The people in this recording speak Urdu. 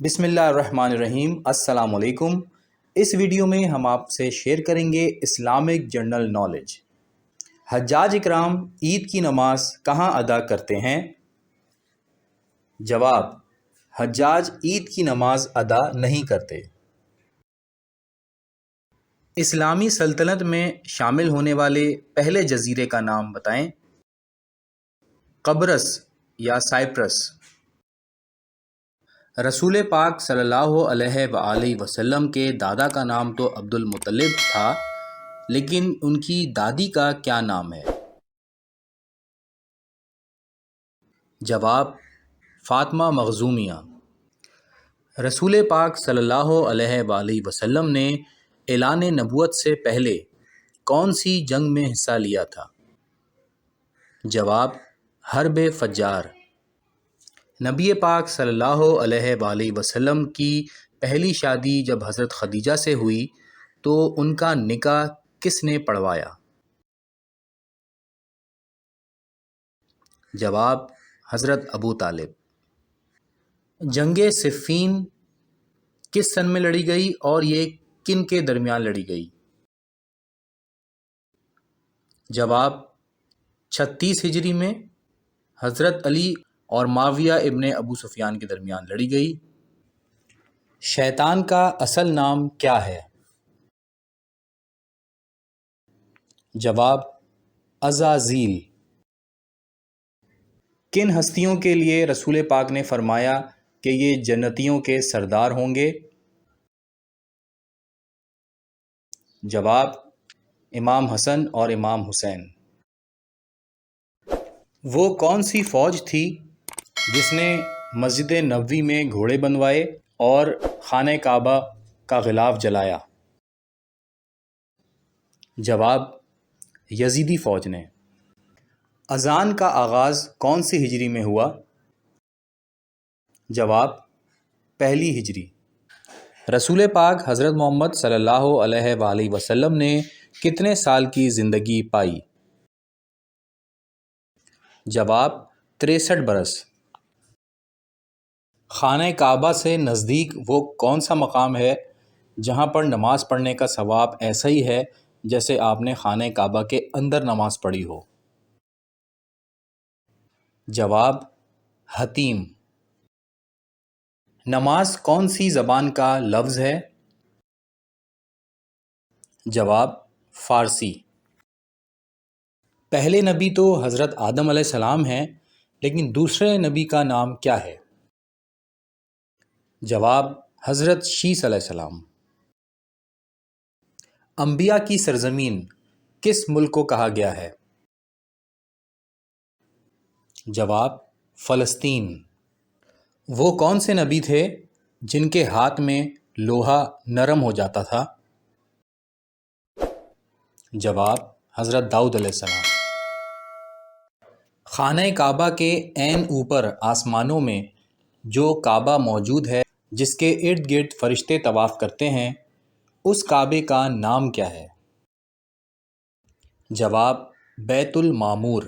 بسم اللہ الرحمن الرحیم۔ السلام علیکم۔ اس ویڈیو میں ہم آپ سے شیئر کریں گے اسلامک جنرل نالج۔ حجاج اکرام عید کی نماز کہاں ادا کرتے ہیں؟ جواب: حجاج عید کی نماز ادا نہیں کرتے۔ اسلامی سلطنت میں شامل ہونے والے پہلے جزیرے کا نام بتائیں۔ قبرص یا سائپرس۔ رسول پاک صلی اللہ علیہ وآلہ وسلم کے دادا کا نام تو عبد المطلب تھا، لیکن ان کی دادی کا کیا نام ہے؟ جواب: فاطمہ مخزومیہ۔ رسول پاک صلی اللہ علیہ وآلہ وسلم نے اعلان نبوت سے پہلے کون سی جنگ میں حصہ لیا تھا؟ جواب: حرب فجار۔ نبی پاک صلی اللہ علیہ وآلہ وسلم کی پہلی شادی جب حضرت خدیجہ سے ہوئی تو ان کا نکاح کس نے پڑھوایا؟ جواب: حضرت ابو طالب۔ جنگ صفین کس سن میں لڑی گئی اور یہ کن کے درمیان لڑی گئی؟ جواب: 36 ہجری میں حضرت علی اور معاویہ ابن ابو سفیان کے درمیان لڑی گئی۔ شیطان کا اصل نام کیا ہے؟ جواب: عزازیل۔ کن ہستیوں کے لیے رسول پاک نے فرمایا کہ یہ جنتیوں کے سردار ہوں گے؟ جواب: امام حسن اور امام حسین۔ وہ کون سی فوج تھی جس نے مسجد نبوی میں گھوڑے بنوائے اور خانہ کعبہ کا غلاف جلایا؟ جواب: یزیدی فوج نے۔ اذان کا آغاز کون سی ہجری میں ہوا؟ جواب: پہلی ہجری۔ رسول پاک حضرت محمد صلی اللہ علیہ وآلہ وسلم نے کتنے سال کی زندگی پائی؟ جواب: 63 برس۔ خانہ کعبہ سے نزدیک وہ کون سا مقام ہے جہاں پر نماز پڑھنے کا ثواب ایسا ہی ہے جیسے آپ نے خانہ کعبہ کے اندر نماز پڑھی ہو؟ جواب: حتیم۔ نماز کون سی زبان کا لفظ ہے؟ جواب: فارسی۔ پہلے نبی تو حضرت آدم علیہ السلام ہیں، لیکن دوسرے نبی کا نام کیا ہے؟ جواب: حضرت شیس علیہ السلام۔ انبیاء کی سرزمین کس ملک کو کہا گیا ہے؟ جواب: فلسطین۔ وہ کون سے نبی تھے جن کے ہاتھ میں لوہا نرم ہو جاتا تھا؟ جواب: حضرت داؤد علیہ السلام۔ خانہ کعبہ کے عین اوپر آسمانوں میں جو کعبہ موجود ہے جس کے ارد گرد فرشتے طواف کرتے ہیں، اس کعبے کا نام کیا ہے؟ جواب: بیت المعمور۔